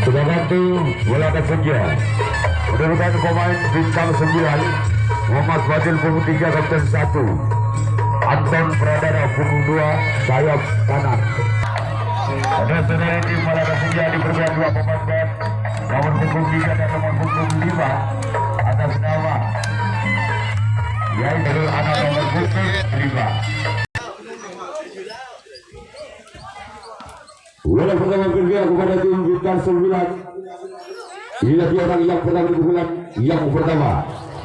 Sudah ganti bola ke senja. Menurunkan pemain bintang 9 Muhammad Fadil punggung 3 kapten 1, Anton Pradana punggung 2 sayap kanan. Ada saudara tim bola ke senja di perbedaan 2 pemain band nomor punggung 3 dan nomor punggung 5 atas nama yaitu anak nomor punggung 5. Bola pertama bergerak kepada tim bintang 9. Inilah dia orang yang pertama di pukulan yang pertama,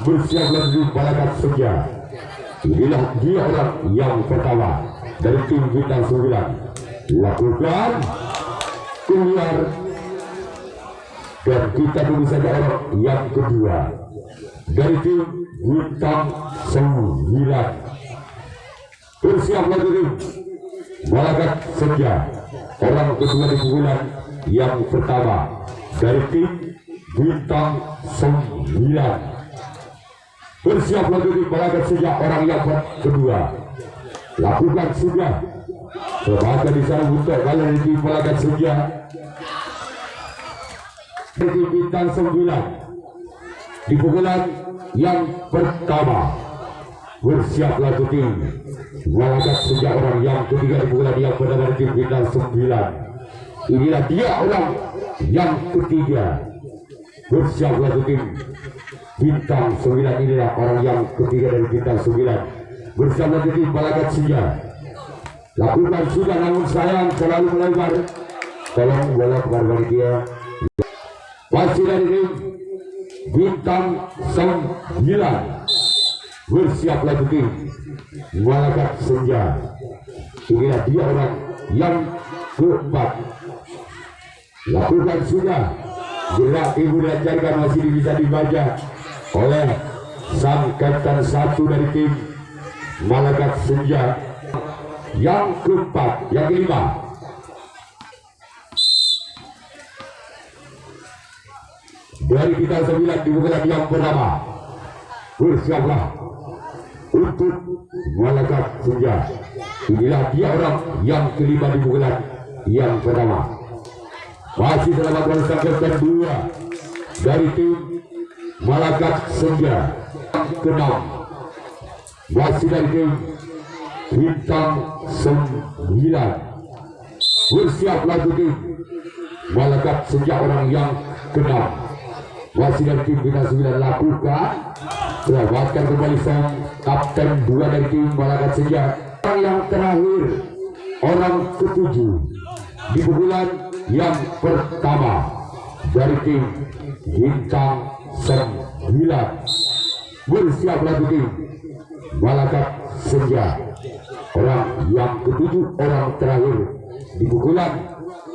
bersiap lagi balakat senja. Inilah dia orang yang pertama dari tim bintang 9. Lakukan keluar, dan kita tunggu saja orang yang kedua dari tim bintang 9. Bersiap lagi tim balakat senja. Orang kedua di pukulan yang pertama dari tim bintang 9. Bersiap lagi di balakat senja. Orang yang kedua lakukan sudah. Terbaca di sana untuk kalian di balakat senja dari tim bintang 9 di pukulan yang pertama. Bersiap lagi tim balakat senja. Orang yang ketiga di pukulan yang pertama dari tim bintang 9. Inilah dia orang yang ketiga. Bersiap lagi tim bintang 9. Inilah orang yang ketiga dari bintang 9. Bersiap lagi tim balakat senja. Lakukan sudah, namun sayang terlalu melebar. Tolong bola kepada dia. Masih dari tim bintang 9. Bersiap lagi tim balakat senja. Inilah dia orang yang keempat. Lakukan sudah. Gerak ibu dan jaringan masih bisa dibaca oleh sang kapten 1 dari tim balakat senja. Yang keempat, yang kelima. Dari kita 9 di pukulan yang pertama. Bersiaplah untuk balakat senja. Inilah dia orang yang kelima di pukulan yang pertama. Masih dalam balakat kapten 2 dari tim balakat senja. Yang keenam masih dari tim bintang 9. Bersiap lagi tim balakat senja. Orang yang keenam masih dari tim bintang 9. Lakukan selamatkan kembali sang kapten 2 dari tim balakat senja. Orang yang terakhir, orang ketujuh di pukulan yang pertama dari tim bintang 9. Bersiap lagi tim balakat senja. Orang yang ketujuh, orang terakhir di pukulan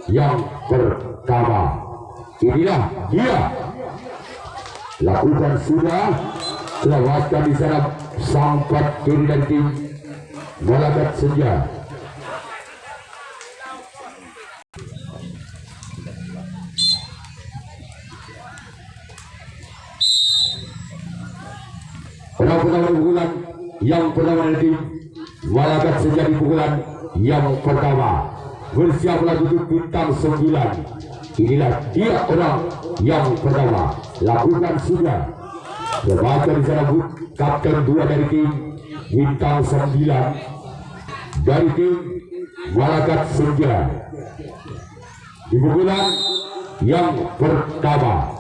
yang pertama. Inilah dia. Lakukan sudah. Selamatkan di sana sampai kiri dari tim balakat senja. Orang pertama di pukulan yang pertama dari tim balakat senja di pukulan yang pertama. Bersiaplah untuk bintang 9. Inilah dia orang yang pertama. Lakukan sudah. Terbaca di sana kapten 2 dari tim bintang 9 dari tim balakat senja di pukulan yang pertama.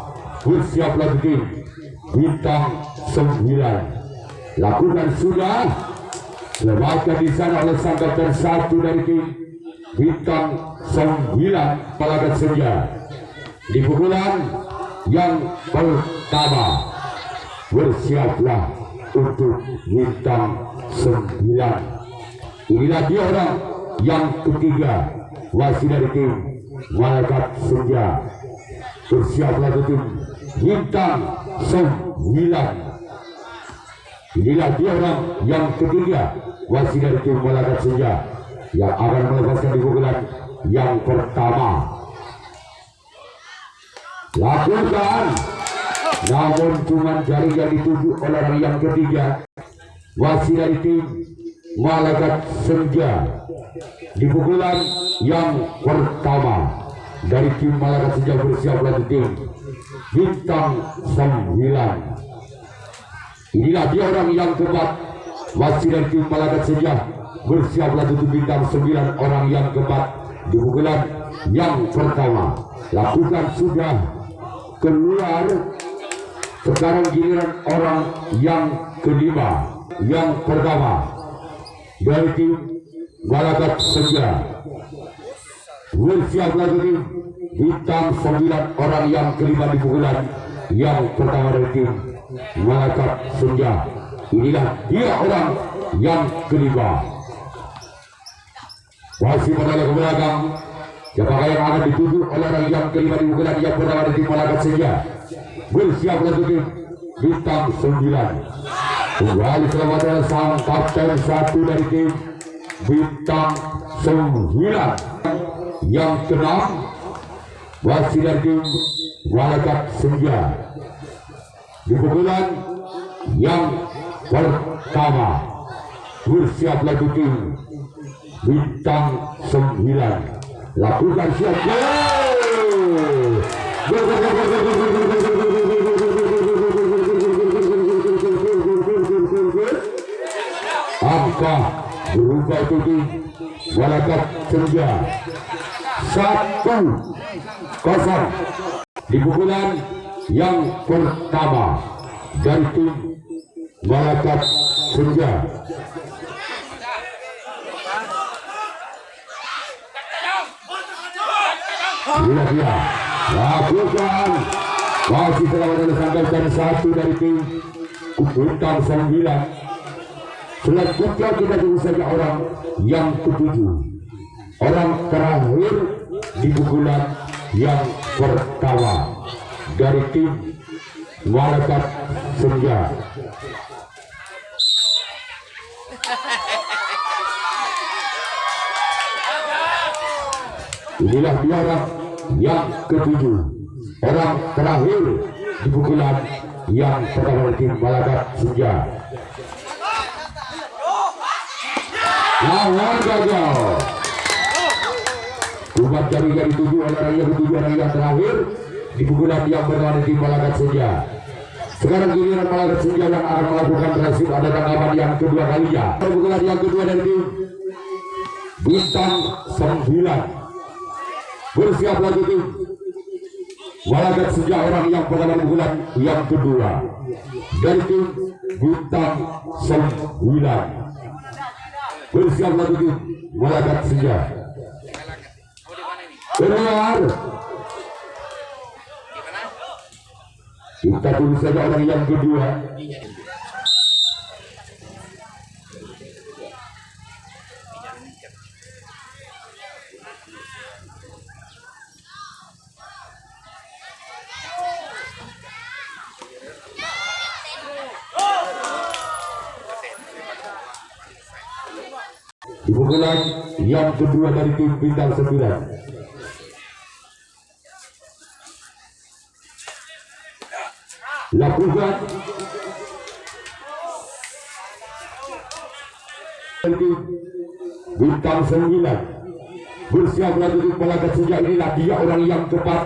Bersiaplah tim bintang 9. Lakukan sudah. Terbaca di sana oleh sang kapten 1 dari tim bintang 9 balakat senja di pukulan yang pertama. Bersiaplah untuk bintang 9. Inilah dia orang yang ketiga, masih dari tim balakat senja. Bersiaplah untuk tim bintang 9. Inilah dia orang yang ketiga, masih dari tim balakat senja, yang akan melepaskan di pukulan yang pertama. Lakukan, namun cuma jari yang dituju oleh orang yang ketiga, masih dari tim balakat senja di pukulan yang pertama. dari tim Malaikat Senja bersiaplah tim bintang 9. Inilah dia orang yang keempat, masih dari tim Malaikat Senja bersiaplah tim bintang 9 orang yang keempat di pukulan yang pertama. Lakukan sudah keluar. Sekarang giliran orang yang kelima, yang pertama dari tim Malaikat Senja bersiaplah tim bintang 9 orang yang kelima di pukulan yang pertama dari tim Malaikat Senja. Inilah dia orang yang kelima. Masih menoleh ke belakang. Siapakah yang akan dituju oleh orang yang kelima di pukulan yang pertama dari tim Malaikat Senja? Bersiaplah tim bintang 9. Kembali selamat datang sang kapten 1 dari tim bintang 9. Yang keenam masih dari tim Malaikat Senja di pukulan yang pertama. Bersiaplah tim bintang 9. Lakukan siap. Angka berubah itu tim Malaikat Senja 1-0 di pukulan yang pertama dari tim Malaikat Senja. Inilah dia lakukan masih selamat dari sangkaikan 1 dari tim bintang 9. Selanjutnya kita tunggu saja orang yang ketujuh, orang terakhir di pukulan yang pertama dari tim Malaikat Senja. Inilah dia orang yang ketujuh, orang terakhir di pukulan yang pertama dari tim Malaikat Senja. Lawan gagal. Kubat jari-jari 7 oleh orang yang ketujuh, orang yang terakhir di pukulan yang pertama dari tim Malaikat Senja. Sekarang giliran Malaikat Senja yang akan melakukan transfer. Ada tanggapan yang kedua kalinya. Pukulan yang kedua dari tim bintang 9. Bersiaplah tim Malaikat Senja orang yang pertama di pukulan yang kedua dari tim bintang 9. Bersiaplah tim Malaikat Senja. Keluar. Kita tunggu saja orang yang kedua. Di pukulan yang kedua dari tim bintang 9. Lakukan tim bintang 9. Bersiaplah tim Malaikat Senja. Inilah dia orang yang tepat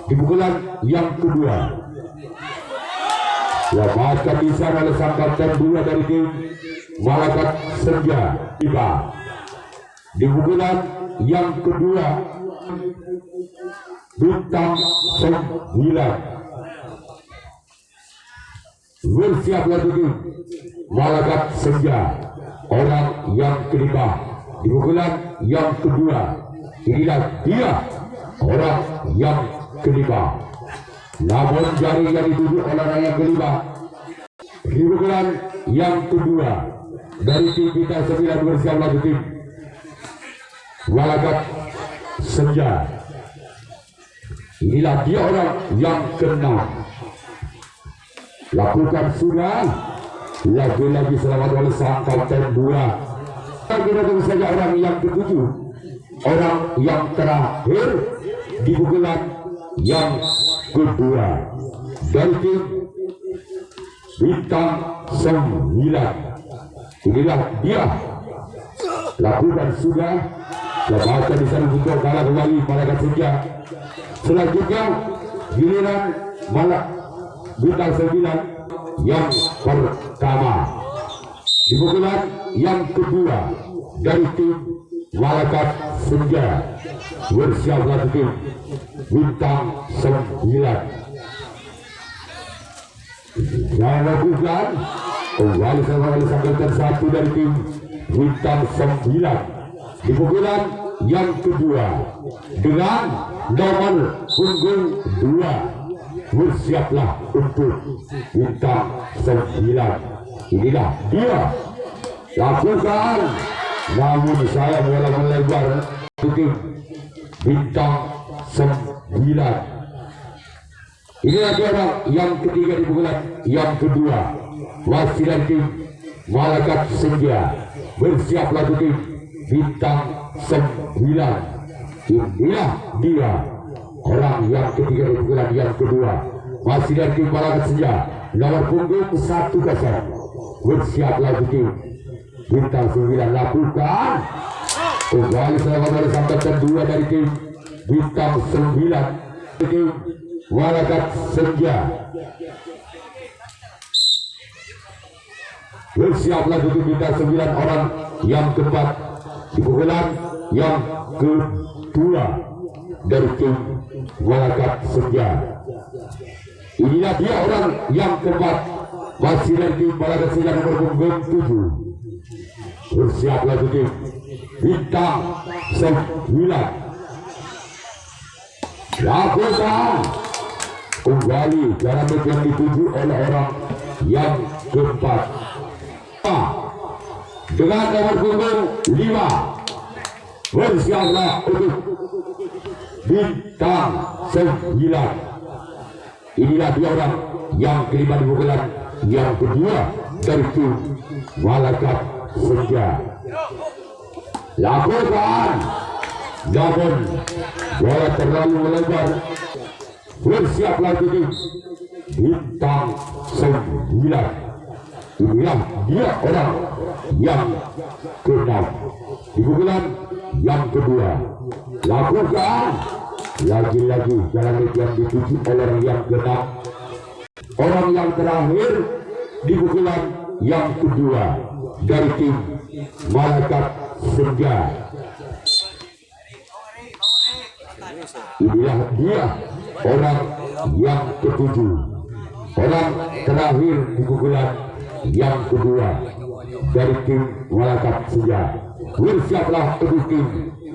di pukulan yang kedua. Selamatkan bisa oleh sang kapten 2 dari tim Malaikat Senja. Tiba di pukulan yang kedua bintang 9. Bersiaplah tim Malaikat Senja orang yang kelima di pukulan yang kedua. Inilah dia orang yang kelima. Namun jari yang dituju oleh orang yang kelima di pukulan yang kedua dari tim bintang 9. Bersiaplah tim Malaikat Senja. Inilah dia orang yang keenam. Lakukan sudah. Lagi-lagi selamat oleh sang kapten 2. Kita tunggu saja orang yang ketujuh, orang yang terakhir di pukulan yang kedua dari tim bintang 9. Inilah dia. Lakukan sudah. Selamatkan di sana untuk kalah kembali Malaikat Senja Selanjutnya giliran malah bintang 9 yang pertama di pukulan yang kedua dari tim Malakat Senja. Bersiaplah tim bintang 9. Yang lakukan kembali sampai satu dari tim bintang 9 di pukulan yang kedua dengan nomor punggung 2. Bersiaplah untuk bintang 9. Inilah dia lakukan, namun saya melebar tim bintang 9. Inilah dia orang yang ketiga di pukulan yang kedua. Masih dari tim Malakat Senja. Bersiaplah tim bintang 9. Inilah dia orang yang ketiga di pukulan yang kedua. Masih dari tim Malakat Senja. Nomor punggung 10. Bersiaplah tim bintang 9. Lakukan kembali sampai kedua dari tim bintang 9. Tim Malakat Senja. Bersiaplah untuk bintang 9 orang yang keempat di pukulan yang kedua dari tim Malakat Senja. Inilah dia orang yang keempat, masih dari tim Malakat Senja nomor punggung 7. Bersiaplah untuk tim bintang 9. Lakukan kembali jalan yang dituju oleh orang yang keempat dengan nomor punggung 5. Bersiaplah untuk bintang 9. Inilah dia orang yang kelima di pukulan yang kedua dari tim Malakat Senja. Lakukan, namun bola terlalu melebar. Bersiaplah tim bintang 9. Inilah dia orang yang ke-6 di pukulan yang kedua. Lakukan lagi-lagi jalan yang dituju oleh orang yang ke-6. Orang yang terakhir di pukulan yang kedua dari tim Malakat Senja. Inilah dia orang yang ke-7. Orang terakhir di pukulan yang kedua dari tim Malakat Senja. Bersiaplah untuk tim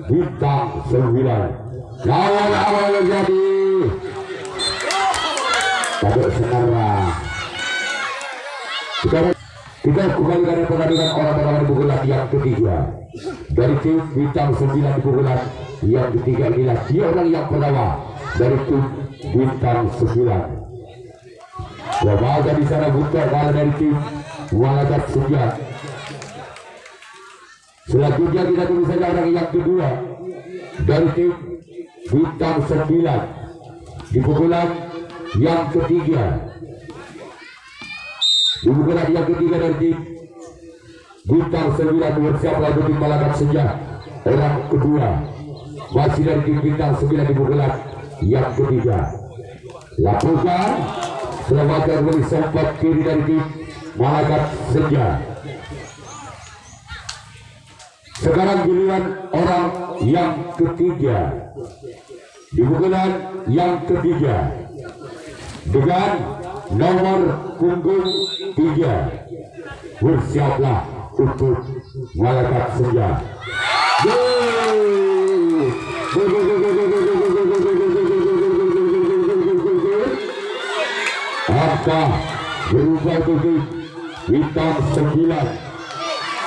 bintang 9. Awal jadi pada senarlah kita kembali dari pertandingan orang-orang di pukulan yang ketiga dari tim bintang 9 di pukulan yang ketiga. Inilah dia orang yang pertama dari tim bintang 9. Lembaga di sana buka bola dari tim Malakat Senja. Selanjutnya kita tunggu saja orang yang kedua dari tim bintang 9 di pukulan yang ketiga. Di pukulan yang ketiga dari tim bintang 9. Bersiaplah untuk tim Malakat Senja. Orang kedua masih dari tim bintang 9 di pukulan yang ketiga. Lakukan selamatkan beri sempat kiri dari tim Malakat Senja. Sekarang giliran orang yang ketiga di pukulan yang ketiga dengan nomor punggung 3. Bersiaplah untuk Malakat Senja. Angka berubah untuk bintang 9.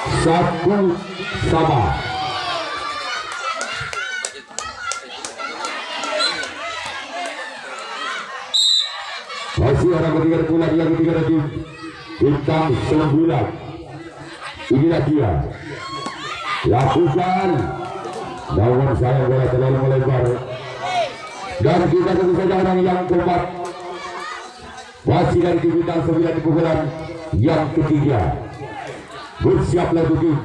1 sama. Masih orang ketiga pulang yang ketiga dari bintang 9. Inilah dia. Lakukan, namun saya bola terlalu melebar. Dan kita tentu saja orang yang keempat masih dari bintang 9 di pukulan yang ketiga. Bersiaplah untuk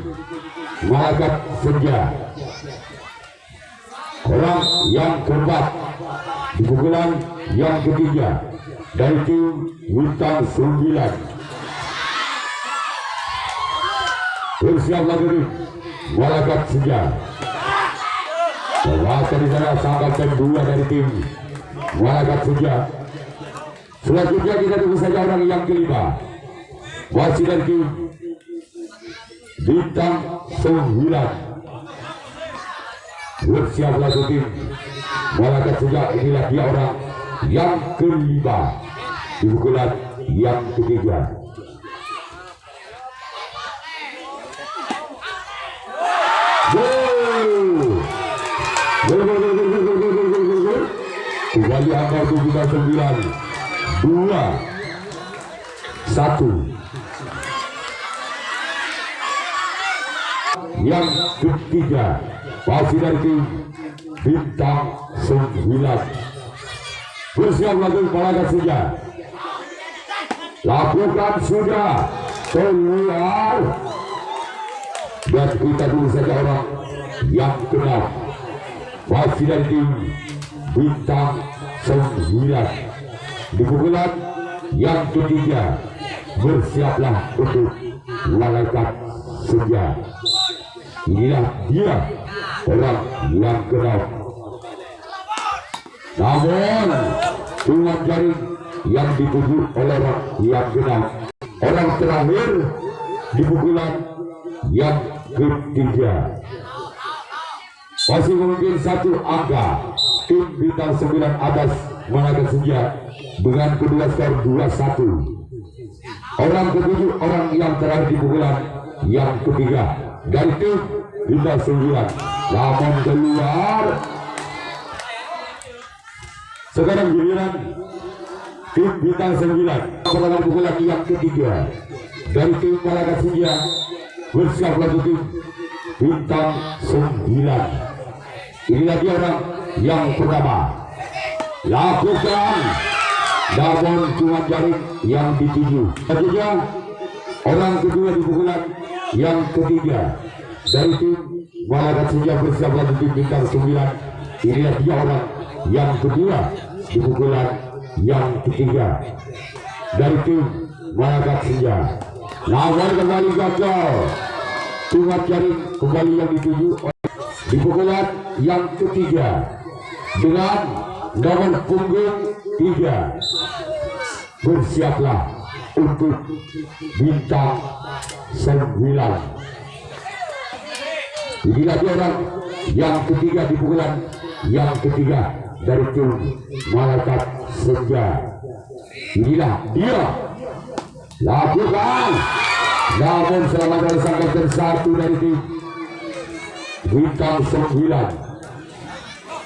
Malakat Senja. Orang yang keempat di pukulan yang ketiga dari tim Bintang 9. Bersiap lagi Malakat Senja. Lewatan di sana sangkatan 2 dari tim Malakat Senja. Selanjutnya kita tunggu saja orang yang kelima. Masih dari tim Bintang 9. Bersiap lagi tim Malakat Senja. Inilah dia orang yang kelima di pukulan yang ketiga. Kembali angka 9, 2, 1. Yang ketiga masih dari tim Bintang 9. Bersiap lagi Malakat Senja. Lakukan sudah keluar. Dan kita dulu saja orang yang keenam masih dari tim Bintang 9 di pukulan yang ketiga. Bersiaplah untuk Malakat Senja. Inilah dia orang yang keenam. Namun dengan jaring yang dituju oleh orang yang keenam, orang terakhir di pukulan yang ketiga. Masih mungkin satu angka tim Bintang 9 atas Malakat Senja dengan kedua skor 2-1. Orang ketujuh orang yang terakhir di pukulan yang ketiga dari tim Bintang 9. Namun keluar. Sekarang giliran tim Bintang 9 perlawanan pukulan yang ketiga dari tim Malakat Senja. Bersiap lagi tim Bintang 9. Inilah dia orang yang pertama. Lakukan. Namun cuma jaring yang dituju. Selanjutnya orang kedua di pukulan yang ketiga dari tim Malakat Senja. Bersiap lagi tim Bintang 9. Inilah dia orang yang kedua di pukulan yang ketiga dari tim Malakat Senja. Namun kembali gagal. Cuma jaring kembali yang dituju di pukulan yang ketiga dengan nomor punggung 3. Bersiaplah untuk Bintang 9. Inilah dia orang yang ketiga di pukulan yang ketiga dari tim Malakat Senja. Inilah dia. Lakukan. Namun selama dari sangkatan 1 dari tim Bintang 9.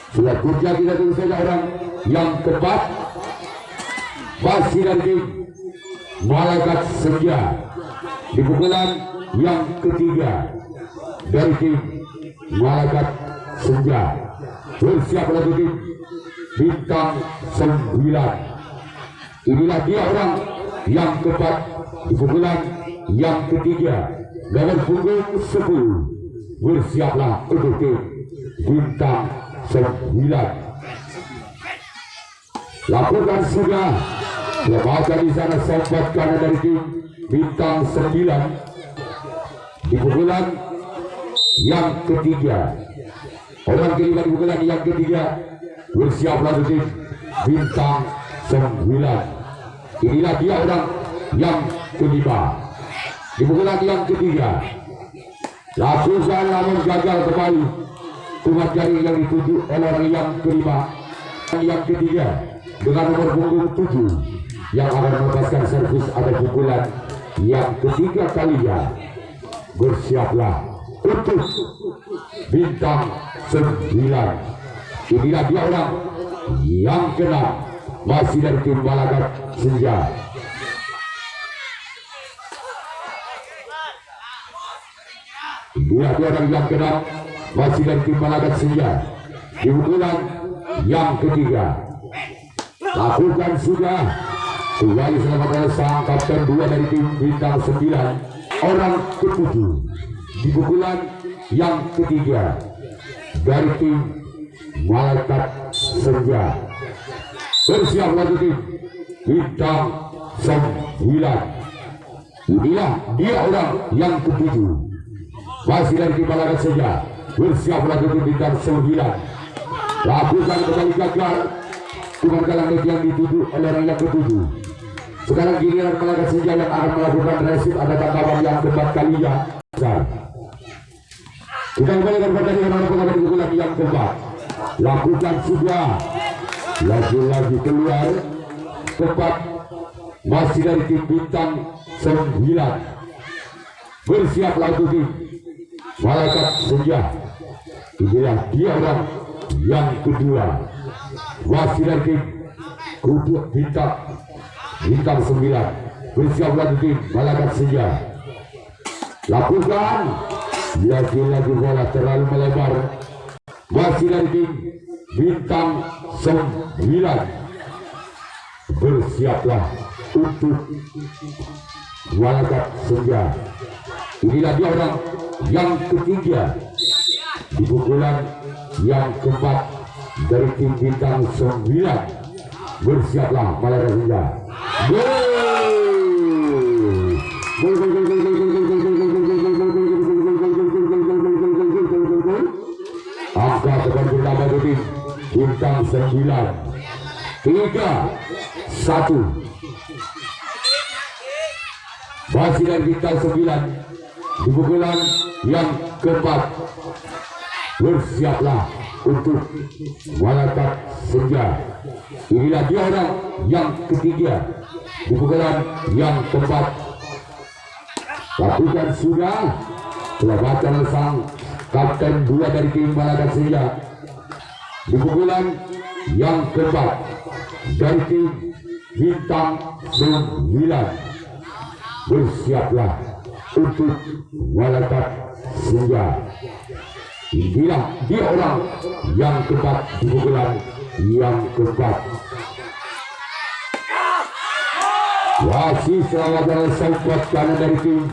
Selanjutnya kita tunggu saja orang yang keempat masih dari tim Malakat Senja di pukulan yang ketiga dari tim Malakat Senja. Bersiap lagi tim Bintang 9. Inilah dia orang yang keempat di pukulan yang ketiga nomor punggung 10. Bersiaplah untuk tim Bintang 9. Lakukan sudah. Lepaskan di sana sempat kanan dari tim Bintang 9 di pukulan yang ketiga. Orang kelima di pukulan yang ketiga. Bersiaplah untuk tim Bintang 9. Inilah dia orang yang kelima di pukulan yang ketiga. Lakukan namun gagal kembali. Cuma jaring yang dituju oleh orang yang kelima. Yang ketiga dengan nomor punggung 7 yang akan melepaskan servis atau pukulan yang ketiga kalinya. Bersiaplah untuk Bintang 9. Inilah dia orang yang kena masih dari tim Malakat Senja. Inilah dia orang yang kena masih dari tim Malakat Senja di pukulan yang ketiga. Lakukan sudah. Kembali selamat datang sang kapten 2 dari tim Bintang 9. Orang ketujuh di pukulan yang ketiga dari tim Malakat senja. Bersiap lagi tim bintang 9. Inilah dia orang yang ketujuh. Masih dari tim Balagat Senja. Bersiap lagi tim bintang 9. Lakukan kembali gagal. Cuma kalang yang dituju oleh orang yang ketujuh. Sekarang giliran Balagat Senja yang akan melakukan resip. Ada tangkapan yang keempat kalinya. Kita kembalikan pada orang pengamat pukulan yang keempat. Lakukan sudah. Lagi-lagi keluar tepat. Masih dari tim bintang 9. Bersiap lagi tim Balagat Senja. Inilah dia orang yang kedua. Masih dari tim bintang 9. Bersiap lagi tim Balagat Senja. Lakukan. Lagi-lagi bola terlalu melebar. Masih dari tim bintang 9. Bersiaplah untuk Balagat Senja. Inilah dia orang yang ketiga di pukulan yang keempat dari tim bintang 9. Bersiaplah Balagat Senja. Angka tekan pertama dari bintang 9. 3-1. Masih dari bintang 9 di pukulan yang keempat. Bersiaplah untuk Balagat Senja. Inilah dia orang yang ketiga di pukulan yang keempat. Lakukan sudah. Pelabatan sang kapten 2 dari tim Balagat Senja di pukulan yang keempat dari tim bintang 9. Bersiaplah untuk Balagat Senja. Inilah dia orang yang keempat di pukulan yang keempat. Wasit selamat dalam support kanan dari tim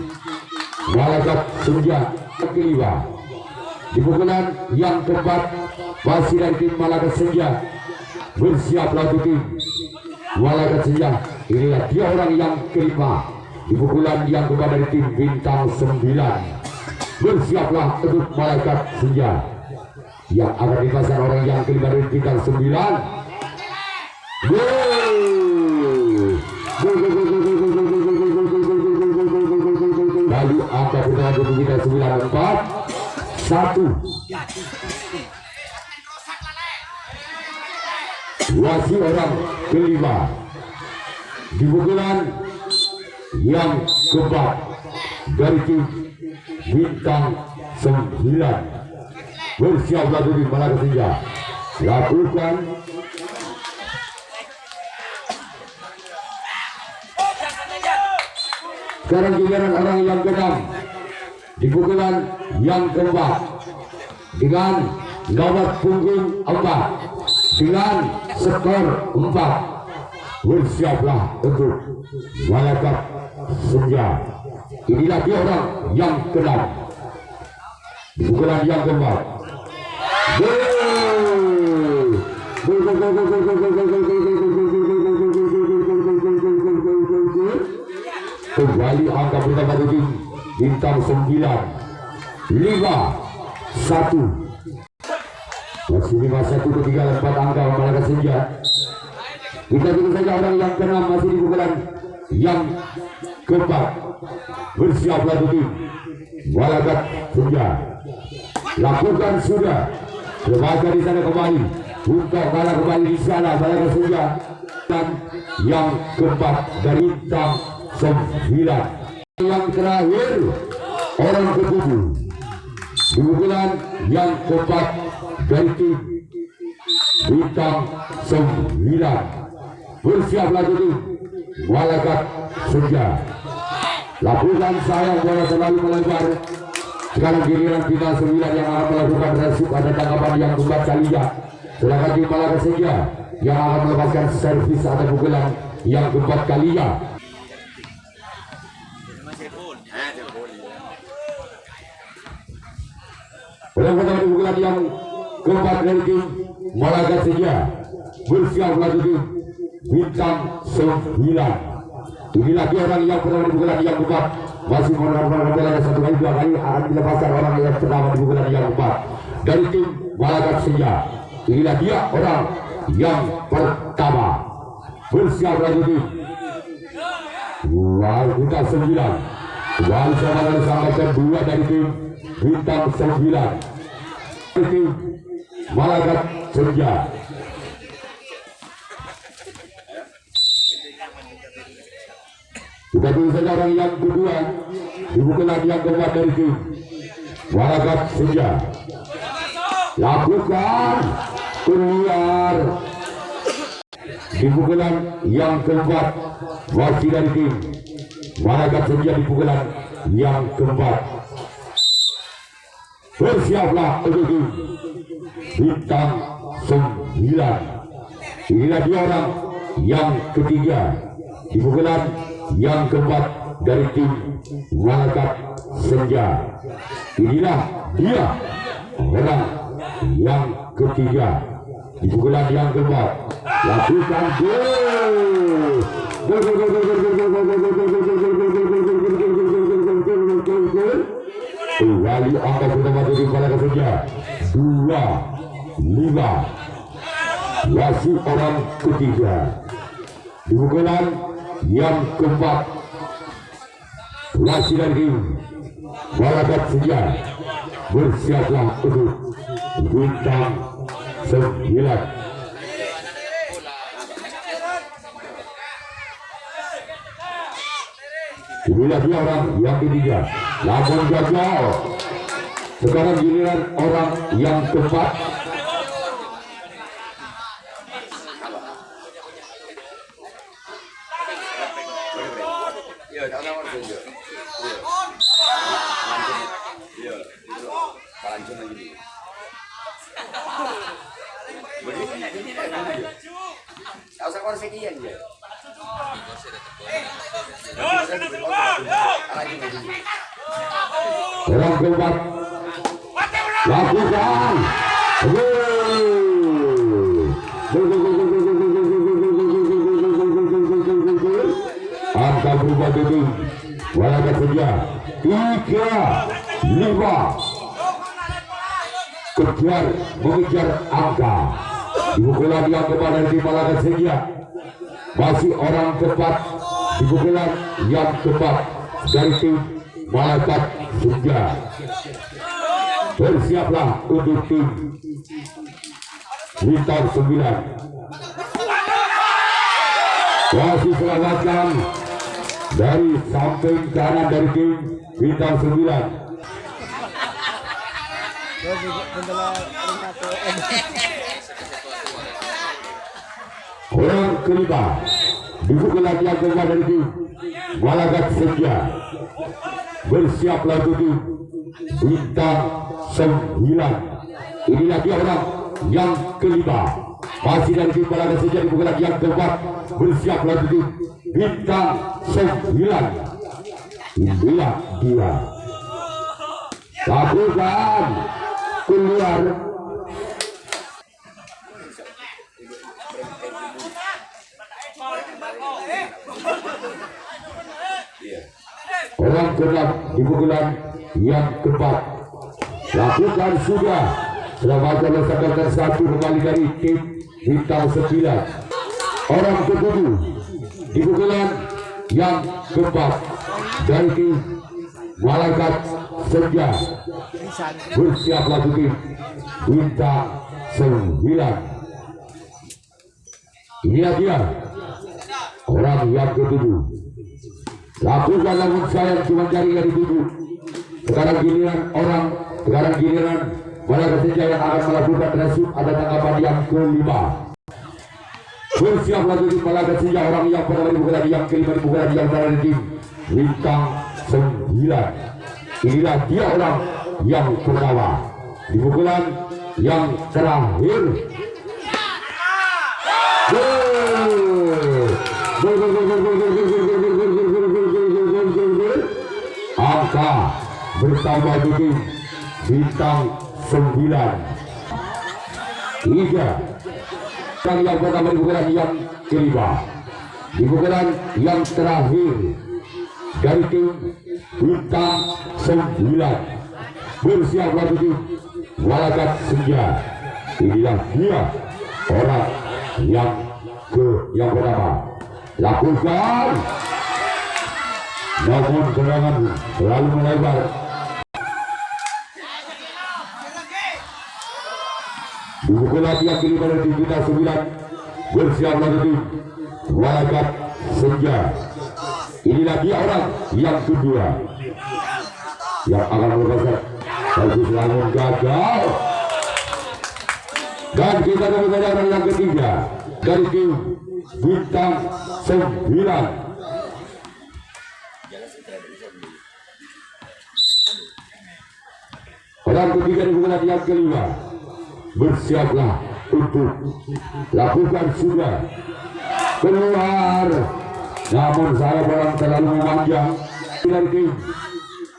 Balagat Senja. Kelima di pukulan yang keempat masih dari tim Balagat Senja. Bersiaplah untuk tim Balagat Senja. Inilah dia orang yang kelima di pukulan yang keempat dari tim bintang 9. Bersiaplah untuk Balagat Senja yang akan dipasang orang yang kelima dari bintang 9. Lalu angka pertama dari bintang 9 4-1. Wasit orang kelima di pukulan yang keempat dari tim bintang 9. Bersiaplah dari Balagat Senja. Lakukan. Sekarang giliran orang yang ke-6 di pukulan yang keempat dengan nomor punggung 4 dengan skor 4. Bersiaplah untuk Balagat Senja. Inilah dia orang yang ke-6 di pukulan yang keempat. Kembali angka pertama dari bintang 9. 5-1. Masih 5-1 ketinggalan 4 angka Balagat Senja. Kita tunggu saja orang yang ke-6 masih di pukulan yang keempat. Bersiaplah tim Balagat Senja. Lakukan sudah. Remaja di sana kembali untuk bola kembali di sana Balagat Senja. Dan yang keempat dari bintang 9. Yang terakhir orang ke-7 di pukulan yang keempat dari tim bintang 9. Bersiaplah tim Balagat Senja. Lakukan sayang bola terlalu melebar. Sekarang giliran bintang 9 yang akan melakukan resip. Ada tangkapan yang keempat kalinya. Sedangkan tim Balagat Senja yang akan melepaskan servis atau pukulan yang keempat kalinya. Pukulan yang keempat dari tim Balagat Senja. bersiaplah tujuh bintang 9. Inilah dia orang yang pertama di pukulan yang keempat, masih menerima satu kali dua kali akan dilepaskan orang yang pertama di pukulan yang keempat dari tim Malakat Senja. Inilah dia orang yang pertama, bersiaplah tujuh bintang 9. Wali sama sampai dua dari tim bintang 9 dari tim Malakat Senja. Kita tunggu saja orang yang kedua di pukulan yang keempat dari tim Malakat Senja. Lakukan keluar di pukulan yang keempat, masih dari tim Malakat Senja di pukulan yang keempat. Bersiaplah untuk bintang 9. Inilah dia orang yang ketiga di pukulan yang keempat dari tim Malakat Senja. Inilah dia orang yang ketiga di pukulan yang keempat. Lakukan gol. Kembali angka pertama dari Malakat Senja 2-5. Masih orang ketiga di pukulan yang keempat, masih dari Malakat Senja. Bersiaplah untuk bintang 9. Inilah dia orang yang ketiga, namun gagal. Sekarang giliran orang yang keempat. Orang keempat lakukan angka berubah dulu. Malakat Senja 3-5. kejar mengejar angka di pukulan yang keempat dari Malakat Senja. Masih orang keempat di pukulan yang keempat dari tim Malakat Senja. Bersiaplah untuk tim bintang 9. Masih selamatkan dari samping kanan dari tim bintang 9. Orang kelima di pukulan yang keempat dari tim Malakat Senja. Bersiaplah untuk bintang 9. Inilah dia orang yang kelima, masih dari tim Malakat Senja di pukulan yang keempat. Bersiaplah untuk bintang 9. Inilah dia, lakukan keluar. Orang keenam di pukulan yang keempat. Lakukan sudah. Selamatkan lesakan satu kembali dari tim bintang 9. Orang ketujuh di pukulan yang keempat dari tim Malakat Senja. Bersiaplah tim bintang 9. Inilah dia orang yang ketujuh. Lakukan namun sayang cuma jari dari 7. Sekarang giliran Malakat Senja yang akan melakukan resip. Ada tanggapan yang kelima. Bersiaplah tim Malakat Senja, orang yang pertama di pukulan yang kelima di pukulan yang terakhir tim bintang 9. Inilah dia orang yang pertama di pukulan yang terakhir. Angka bertambah di bintang 9. 3, yang pertama di pukulan yang kelima. Di pukulan yang terakhir dari tim Bintang 9 bersiap lagi tim Walakat Senja. Inilah dia orang yang pertama. Lakukan, namun serangan terlalu melebar. Di pukulan yang kelima dari tim Bintang 9 bersiap lagi tim Walakat Senja. Inilah dia orang yang kedua yang akan melepaskan. Bagus, namun gagal. Dan kita kepada orang yang ketiga dari tim Bintang 9. Orang ketiga di pukulan yang kelima. Bersiaplah untuk lakukan sudah. Keluar. Namun saya barang terlalu memanjang dari tim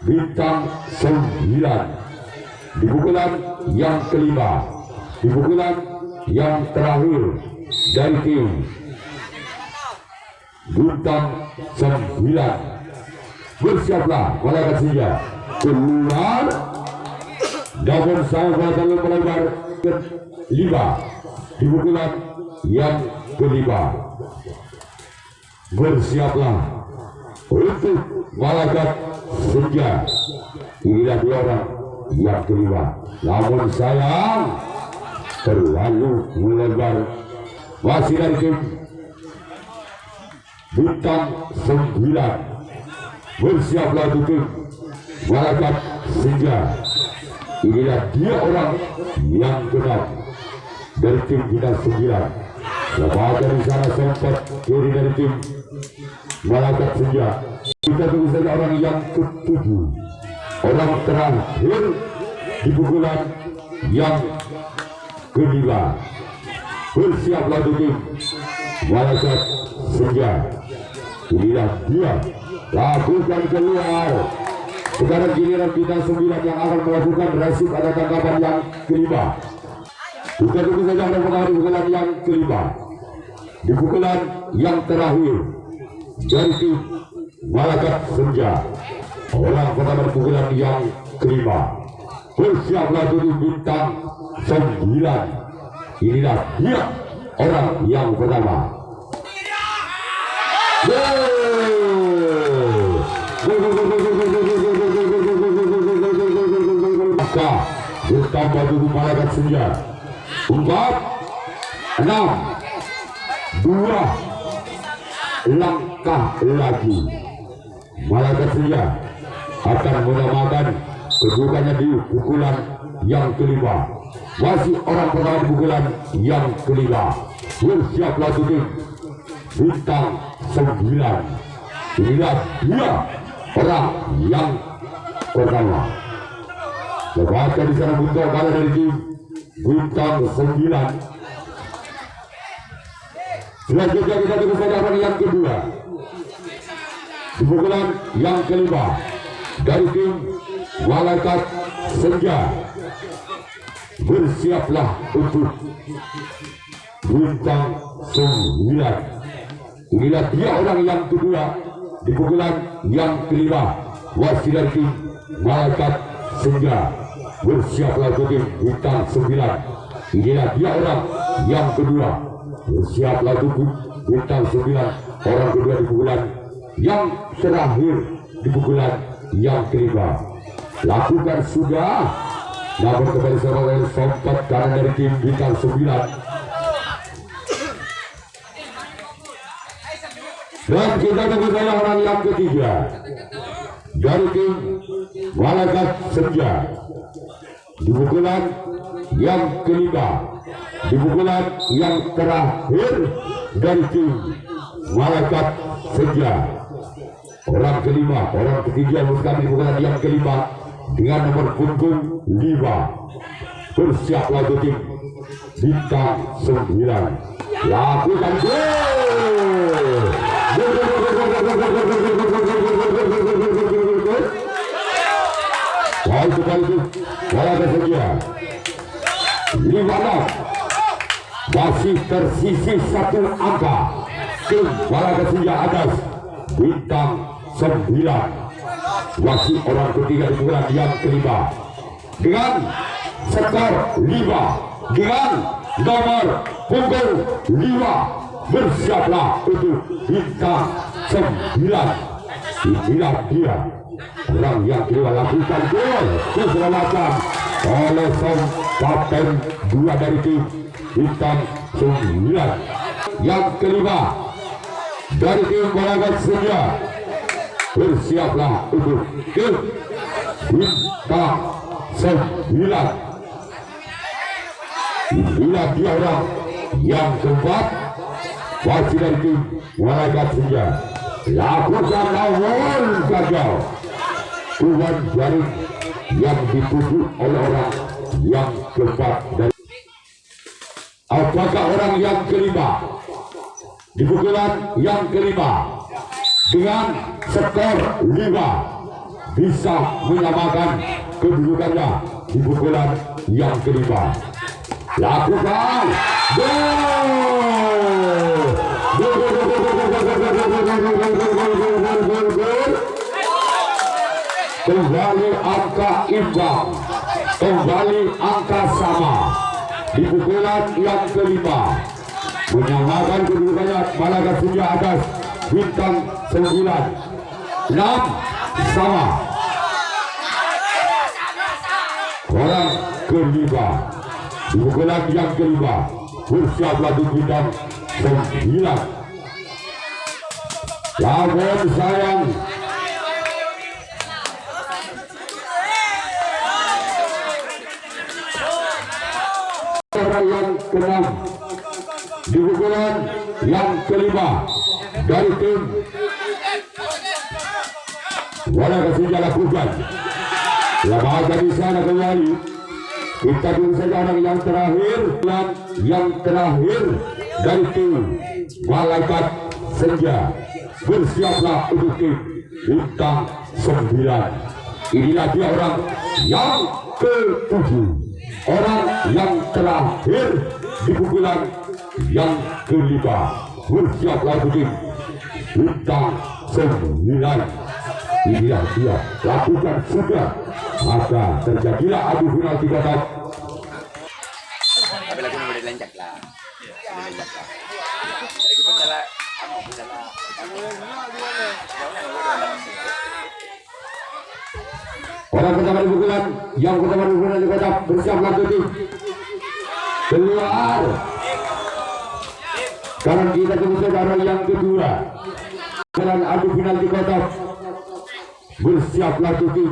Bintang 9. Di pukulan yang kelima. Di pukulan yang terakhir dari tim Bintang 9. Bersiaplah Walakat Senja. Keluar. Namun saya terlalu melebar kelima. Di pukulan yang kelima. Bersiaplah untuk Walakat Senja. Inilah dua orang yang kelima. Namun sayang terlalu melebar. Masih dari tim Bintang 9. Bersiaplah untuk tim Walakat Senja. Inilah dia orang yang keenam dari tim Bintang 9. Lepas dari sana sempat kiri dari tim Walakat Senja. Kita tunggu saja orang yang ketujuh. Orang terakhir di pukulan yang kelima. Bersiaplah untuk tim Walakat Senja. Inilah dia. Lakukan keluar. Sekarang giliran Bintang 9 yang akan melakukan resip pada tangkapan yang kelima. Kita tunggu saja orang pertama di pukulan yang kelima. Di pukulan yang terakhir dari tim Walakat Senja. Orang pertama di pukulan yang kelima. Bersiaplah untuk Bintang 9. Inilah dia orang yang pertama. Maka bertambah dulu Walakat Senja. 4, 6, 2 langkah lagi. Walakat Senja akan menamakan kedudukannya di pukulan yang kelima. Masih orang pertama di pukulan yang kelima. Bersiaplah tim Bintang 9. Inilah dia orang yang pertama. Lepaskan di sana bentuk kalah dari tim Bintang 9. Selanjutnya kita tunggu saja orang yang kedua. Di pukulan yang kelima dari tim Walakat Senja. Bersiaplah untuk Bintang 9. Inilah dia orang yang kedua di pukulan yang kelima. Wasit dari tim Walakat Senja. Bersiaplah untuk tim Bintang 9. Inilah dia orang yang kedua. Bersiaplah untuk Bintang 9. Orang kedua di pukulan yang terakhir di pukulan yang kelima. Lakukan sudah. Namun kembali seorang sempat kanan dari tim Bintang 9. Dan kita tunggu saja orang yang ketiga dari tim Walakat Senja. Di pukulan yang kelima. Di pukulan yang terakhir dari tim Walakat Senja. Orang kelima, orang ketiga bukan di pukulan yang kelima dengan nomor punggung 5. Bersiaplah untuk tim Bintang 9. Lakukan gol. Wahai sekaligus Walakat Senja 5-6 masih tersisih 1 angka. Tim Malaikat Senja atas bintang 9. Wasit orang ketiga di bulan yang kelima dengan skor 5 dengan nomor punggung 5. Bersiaplah untuk bintang 9. Inilah dia orang yang kedua lakukan gol diselamatkan oleh sang kapten 2 dari tim bintang 9. Yang kelima dari tim Malaikat Senja, bersiaplah untuk tim bintang 9. Inilah dia orang yang keempat, wasit dari tim Malaikat Senja lakukan lawan gagal. Tuan jaring yang dituju oleh orang yang keempat dari apakah orang yang kelima di pukulan yang kelima dengan skor 5 bisa menyamakan kedudukannya di pukulan yang kelima. Lakukan kembali angka imbang, kembali angka sama di pukulan yang kelima, menyamakan kedudukannya Malaikat Senja atas bintang 9. 6 sama. Orang kelima di pukulan yang kelima, bersiaplah di bintang 9. Lawan sayang orang yang ke-6 di pukulan yang kelima dari tim Malaikat Senja lakukan. Lakukan di sana kembali. Kita tunggu saja orang yang terakhir dan yang terakhir dari tim Malaikat Senja. Bersiaplah untuk tim bintang 9. Inilah dia orang yang ke-7, orang yang terakhir di pukulan yang kelima. Bersiaplah untuk tim bintang 9. Inilah dia, lakukan sudah, maka terjadilah adu final 3 tahun. Tapi lagu udah lencak lah. Dari gue salah, orang pertama di pukulan, yang pertama di pukulan di kotak, bersiaplah untuk tim keluar. Sekarang kita tunggu saudara yang kedua. Dalam adu final di kotak, bersiaplah untuk tim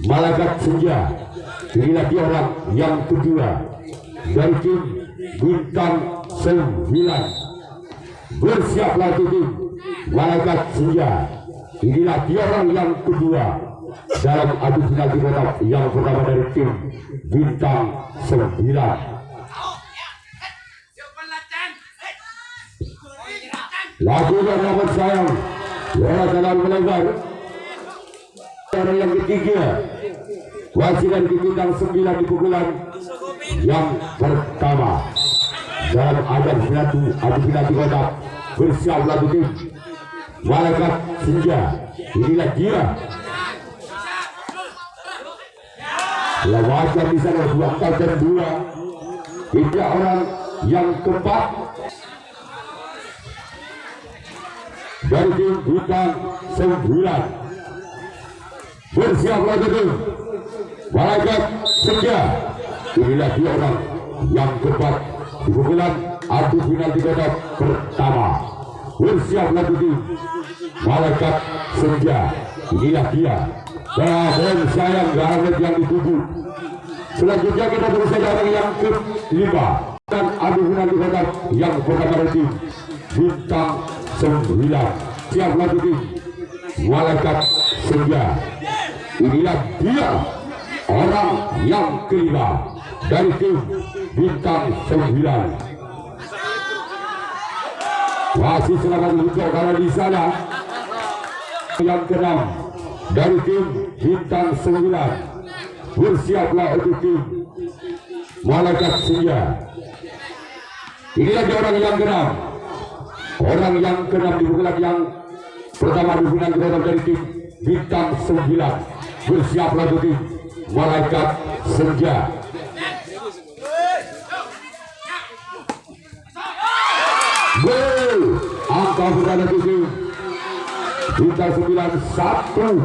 Malaikat Senja. Inilah dia orang yang kedua dari tim bintang 9. Bersiaplah untuk tim Malaikat Senja. Inilah dia orang yang kedua dalam adu final di kotak yang pertama dari tim bintang 9. Lakukan rapat sayang, bola terlalu melebar. Orang yang ketiga, wasit dan bintang 9 di pukulan yang pertama dalam adu final di kotak. Bersiaplah untuk tim Malaikat Senja. Inilah dia. Lawakan di sana 2 dan 2. Tiga orang yang keempat dari tim bintang 9. Bersiaplah untuk tim Malaikat Senja. Inilah dia orang yang keempat di pukulan adu final di kotak pertama. Bersiaplah untuk tim Malaikat Senja. Inilah dia. Dan sayang garnet yang dituju. Selanjutnya kita berusaha orang yang ke-5 dan adu final di kotak yang pertama dari tim bintang 9. Siaplah untuk tim Malaikat Senja. Inilah dia orang yang kelima dari tim bintang 9. Masih selamat untuk karena di sana yang ke-6 dari tim bintang 9. Bersiaplah untuk tim Malaikat Senja. Inilah dia orang yang keenam. Orang yang keenam di pukulan yang pertama dukungan kita dari tim Bintang 9. Bersiaplah untuk tim Malaikat Senja. Gol angka berada di tim Bintang 9 1-0.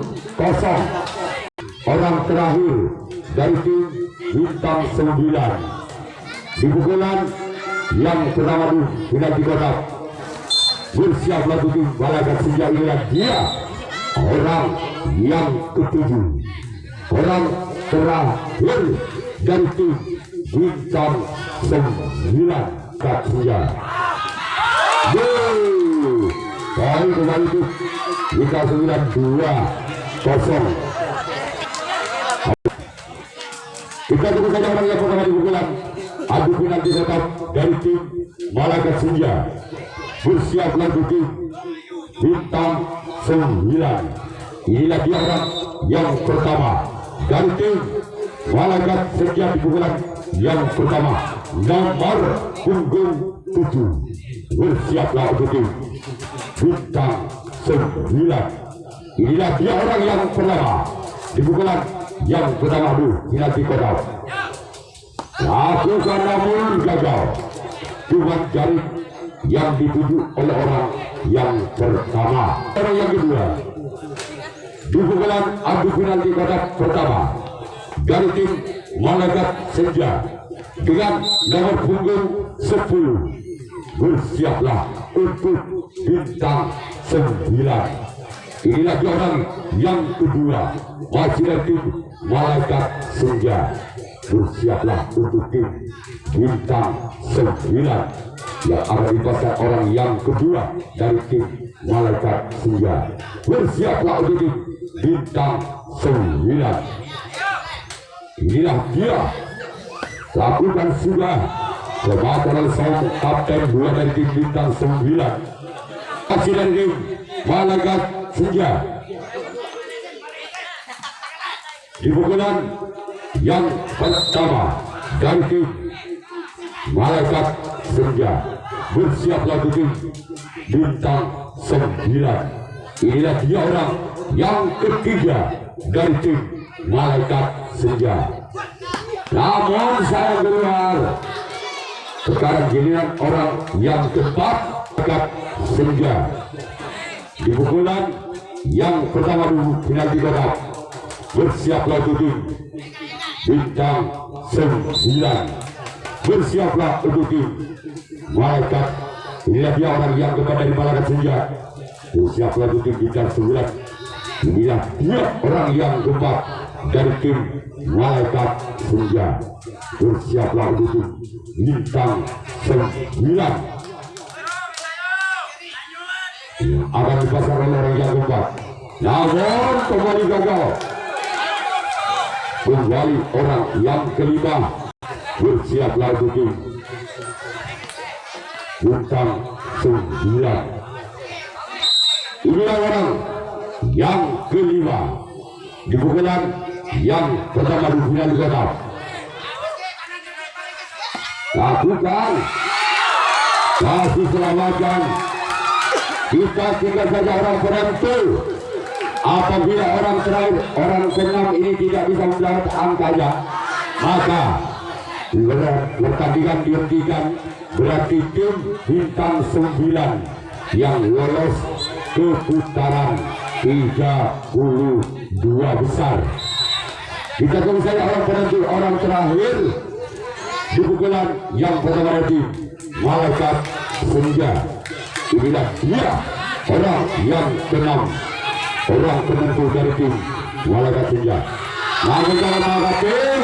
Orang terakhir dari tim Bintang 9 di pukulan yang pertama di kotak. Bersiaplah untuk tim Malaikat Senja. Inilah dia orang yang ketujuh, orang terakhir dari tim Bintang 9 Senja. Poin kembali itu Bintang 9 2-0. Kita tunggu saja orang yang pertama di pukulan. Adu penalti tetap dari tim Malaikat Senja. Bersiaplah untuk tim Bintang 9. Inilah dia orang yang pertama dari tim Malaikat Senja di pukulan yang pertama, nomor punggung 7. Bersiaplah untuk tim Bintang 9. Inilah dia orang yang pertama di pukulan yang pertama penalti kotak. Lakukan namun gagal. Tuhan jaring yang dituju oleh orang yang pertama. Orang yang kedua di pukulan adu penalti kotak pertama dari tim Malaikat Senja dengan nomor punggung 10. Bersiaplah untuk Bintang 9. Inilah dia orang yang kedua masih dari tim Malaikat Senja. Bersiaplah untuk tim Bintang 9 yang akan dipasang orang yang kedua dari tim Malaikat Senja. Bersiaplah untuk tim Bintang 9. Inilah dia. Lakukan sudah kebakaran sang kapten 2 dari tim Bintang 9. Masih dari tim Malaikat Senja. Di pukulan yang pertama dari tim Malaikat Senja. Bersiaplah untuk tim Bintang 9. Inilah dia orang yang ketiga dari tim Malaikat Senja. Namun saya keluar. Sekarang giliran orang yang keempat Malaikat Senja. Di pukulan yang pertama penalti kotak. Bersiaplah untuk tim Bintang 9. Bersiaplah untuk tim Malaikat. Inilah dia orang yang keempat dari Malaikat Senja. Bersiaplah untuk tim Bintang 9. Inilah dia orang yang keempat dari tim Malaikat Senja. Bersiaplah untuk tim Bintang 9. Akan dipasang oleh orang yang keempat. Namun kembali gagal. Kembali orang yang kelima. Bersiaplah untuk tim Bintang 9. Inilah orang yang kelima di pukulan yang pertama di final kotak. Lakukan, kasih selamatkan. Kita tinggal saja orang penentu. Apabila orang terakhir, orang ke-6 ini tidak bisa mendapat angkanya, maka pertandingan dihentikan. Berarti tim Bintang 9 yang lolos ke putaran 32 besar. Kita tunggu saja orang penentu, orang terakhir di pukulan yang pertama dari Malaikat Senja. Inilah dia orang yang ke-6, orang penentu dari tim Malaikat Senja. Namun jangan mengangkat tim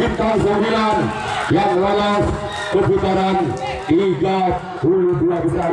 Bintang 9 yang lolos ke putaran 32 besar.